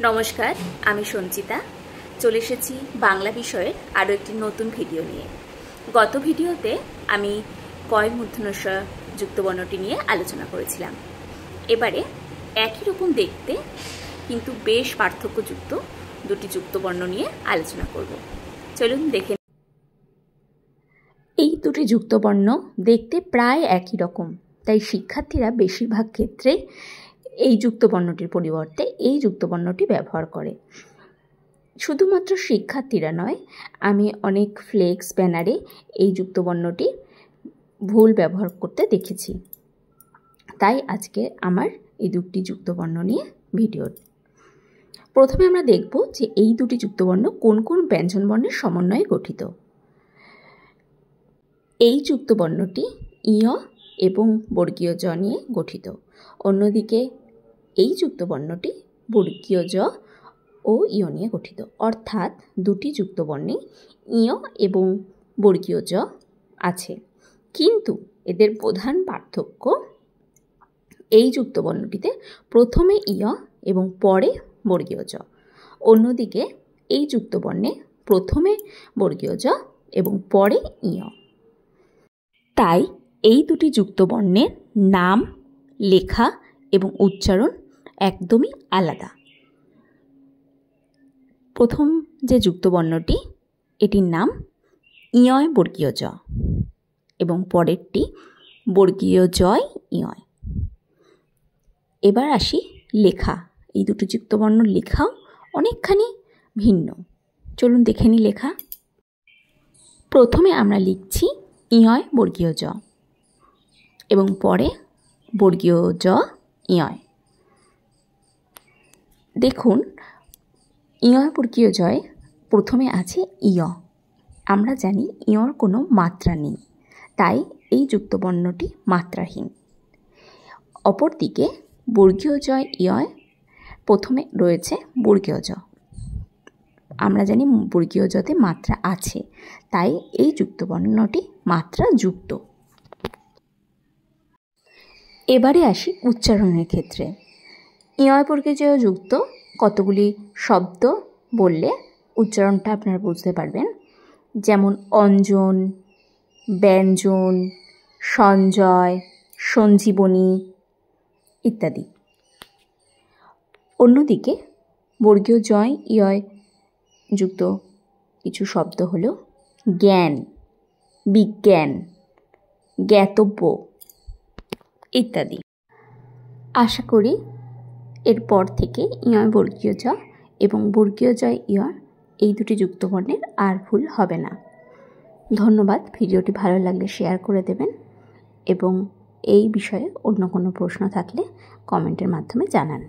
নমস্কার, আমি সঞ্চিতা চলে এসেছি বাংলা বিষয়ের আরও একটি নতুন ভিডিও নিয়ে। গত ভিডিওতে আমি কয় মূর্ধন্য ষ যুক্তবর্ণটি নিয়ে আলোচনা করেছিলাম। এবারে একই রকম দেখতে কিন্তু বেশ পার্থক্যযুক্ত দুটি যুক্তবর্ণ নিয়ে আলোচনা করব। চলুন দেখে। এই দুটি যুক্তবর্ণ দেখতে প্রায় একই রকম, তাই শিক্ষার্থীরা বেশিরভাগ ক্ষেত্রে এই যুক্তবর্ণটির পরিবর্তে এই যুক্তবর্ণটি ব্যবহার করে। শুধুমাত্র শিক্ষার্থীরা নয়, আমি অনেক ফ্লেক্স ব্যানারে এই যুক্তবর্ণটি ভুল ব্যবহার করতে দেখেছি। তাই আজকে আমার এই দুটি যুক্তবর্ণ নিয়ে ভিডিও। প্রথমে আমরা দেখব যে এই দুটি যুক্তবর্ণ কোন কোন ব্যঞ্জনবর্ণের সমন্বয়ে গঠিত। এই যুক্তবর্ণটি ইয় এবং বর্গীয় জ নিয়ে গঠিত। অন্যদিকে এই যুক্তবর্ণটি বর্গীয় জ ও ইয় নিয়ে গঠিত, অর্থাৎ দুটি যুক্তবর্ণে ইয় এবং বর্গীয় জ আছে। কিন্তু এদের প্রধান পার্থক্য, এই যুক্তবর্ণটিতে প্রথমে ইয় এবং পরে বর্গীয় জ, অন্যদিকে এই যুক্তবর্ণে প্রথমে বর্গীয় জ এবং পরে ইয়। তাই এই দুটি যুক্তবর্ণের নাম, লেখা এবং উচ্চারণ একদমই আলাদা। প্রথম যে যুক্তবর্ণটি, এটির নাম ইয় বর্গীয় জ এবং পরেরটি বর্গীয় জয় ইয়। এবার আসি লেখা। এই দুটি যুক্তবর্ণ লেখাও অনেকখানি ভিন্ন। চলুন দেখে নিই লেখা। প্রথমে আমরা লিখছি ইয় বর্গীয় জ এবং পরে বর্গীয় জ ইয়। দেখুন, ইয় বর্গীয় জয় প্রথমে আছে ইয়। আমরা জানি ইয়র কোনো মাত্রা নেই, তাই এই যুক্তবর্ণটি মাত্রাহীন। অপরদিকে বর্গীয় জয় ইয় প্রথমে রয়েছে বর্গীয় জ। আমরা জানি বর্গীয় জতে মাত্রা আছে, তাই এই যুক্তবর্ণটি মাত্রা যুক্ত। এবারে আসি উচ্চারণের ক্ষেত্রে। ইয় বর্গীয় জয় যুক্ত কতগুলি শব্দ বললে উচ্চারণটা আপনারা বুঝতে পারবেন, যেমন অঞ্জন, ব্যঞ্জন, সঞ্জয়, সঞ্জীবনী ইত্যাদি। অন্যদিকে বর্গীয় জয় ইয় যুক্ত কিছু শব্দ হল জ্ঞান, বিজ্ঞান, জ্ঞাতব্য ইত্যাদি। আশা করি এরপর থেকে ইয় বর্গীয় জ এবং বর্গীয় জয় ইয় এই দুটি যুক্তবর্ণের আর ভুল হবে না। ধন্যবাদ। ভিডিওটি ভালো লাগলে শেয়ার করে দেবেন এবং এই বিষয়ে অন্য কোনো প্রশ্ন থাকলে কমেন্টের মাধ্যমে জানান।